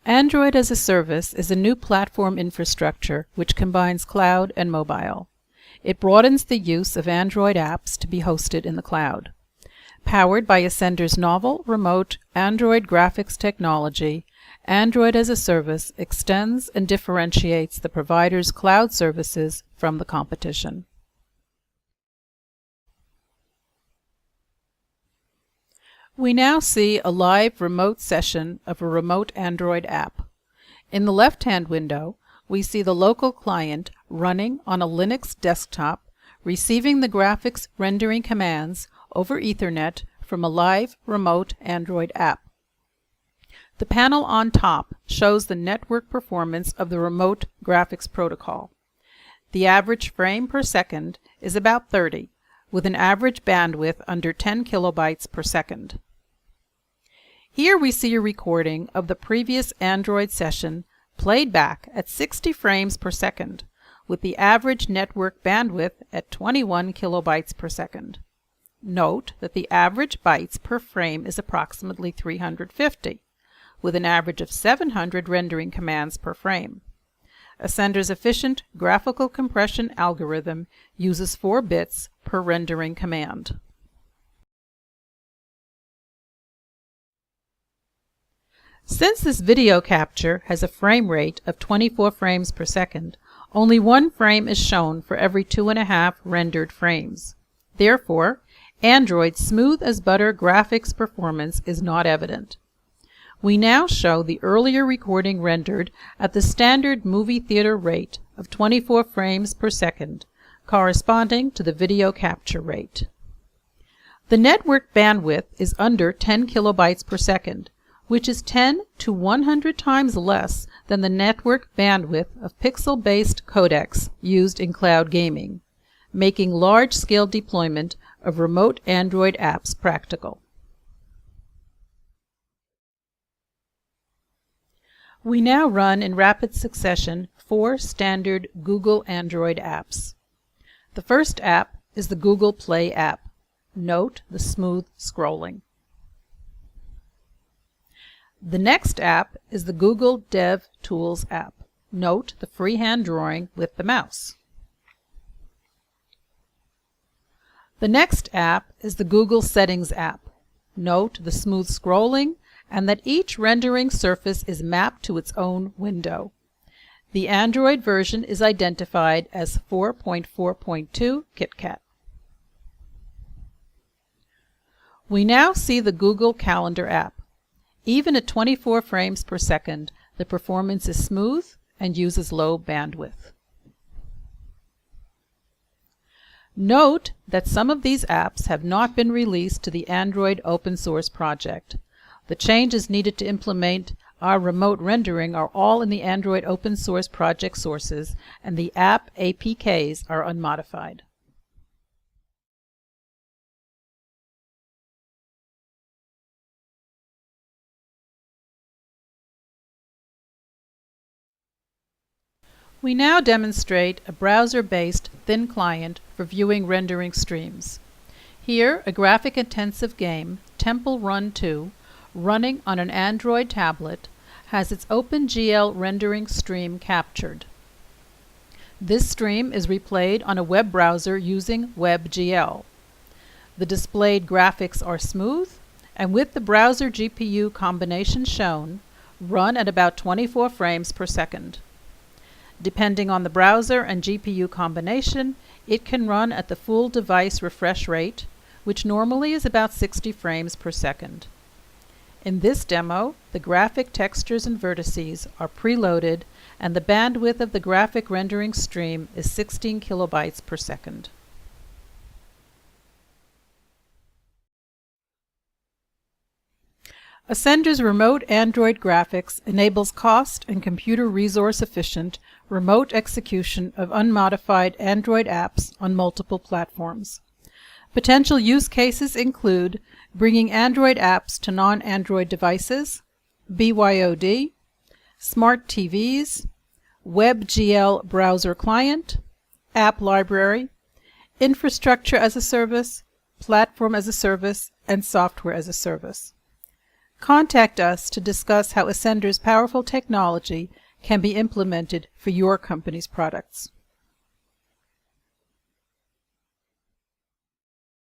Android as a Service is a new platform infrastructure which combines cloud and mobile. It broadens the use of Android apps to be hosted in the cloud. Powered by Ascender's novel Remote Android Graphics technology, Android as a Service extends and differentiates the provider's cloud services from the competition. We now see a live remote session of a remote Android app. In the left-hand window, we see the local client running on a Linux desktop, receiving the graphics rendering commands over Ethernet from a live remote Android app. The panel on top shows the network performance of the remote graphics protocol. The average frame per second is about 30, with an average bandwidth under 10 kilobytes per second. Here we see a recording of the previous Android session played back at 60 frames per second, with the average network bandwidth at 21 kilobytes per second. Note that the average bytes per frame is approximately 350, with an average of 700 rendering commands per frame. Ascender's efficient graphical compression algorithm uses 4 bits per rendering command. Since this video capture has a frame rate of 24 frames per second, only 1 frame is shown for every 2.5 rendered frames. Therefore, Android's smooth as butter graphics performance is not evident. We now show the earlier recording rendered at the standard movie theater rate of 24 frames per second, corresponding to the video capture rate. The network bandwidth is under 10 kilobytes per second, which is 10 to 100 times less than the network bandwidth of pixel-based codecs used in cloud gaming, making large-scale deployment of remote Android apps practical. We now run in rapid succession 4 standard Google Android apps. The first app is the Google Play app. Note the smooth scrolling. The next app is the Google Dev Tools app. Note the freehand drawing with the mouse. The next app is the Google Settings app. Note the smooth scrolling and that each rendering surface is mapped to its own window. The Android version is identified as 4.4.2 KitKat. We now see the Google Calendar app. Even at 24 frames per second, the performance is smooth and uses low bandwidth. Note that some of these apps have not been released to the Android open source project. The changes needed to implement our remote rendering are all in the Android open source project sources, and the app APKs are unmodified. We now demonstrate a browser-based thin client for viewing rendering streams. Here, a graphic-intensive game, Temple Run 2, running on an Android tablet, has its OpenGL rendering stream captured. This stream is replayed on a web browser using WebGL. The displayed graphics are smooth, and with the browser GPU combination shown, run at about 24 frames per second. Depending on the browser and GPU combination, it can run at the full device refresh rate, which normally is about 60 frames per second. In this demo, the graphic textures and vertices are preloaded, and the bandwidth of the graphic rendering stream is 16 kilobytes per second. Ascender's Remote Android Graphics enables cost and computer resource efficient remote execution of unmodified Android apps on multiple platforms. Potential use cases include bringing Android apps to non-Android devices, BYOD, smart TVs, WebGL browser client, app library, infrastructure as a service, platform as a service, and software as a service. Contact us to discuss how Ascender's powerful technology can be implemented for your company's products.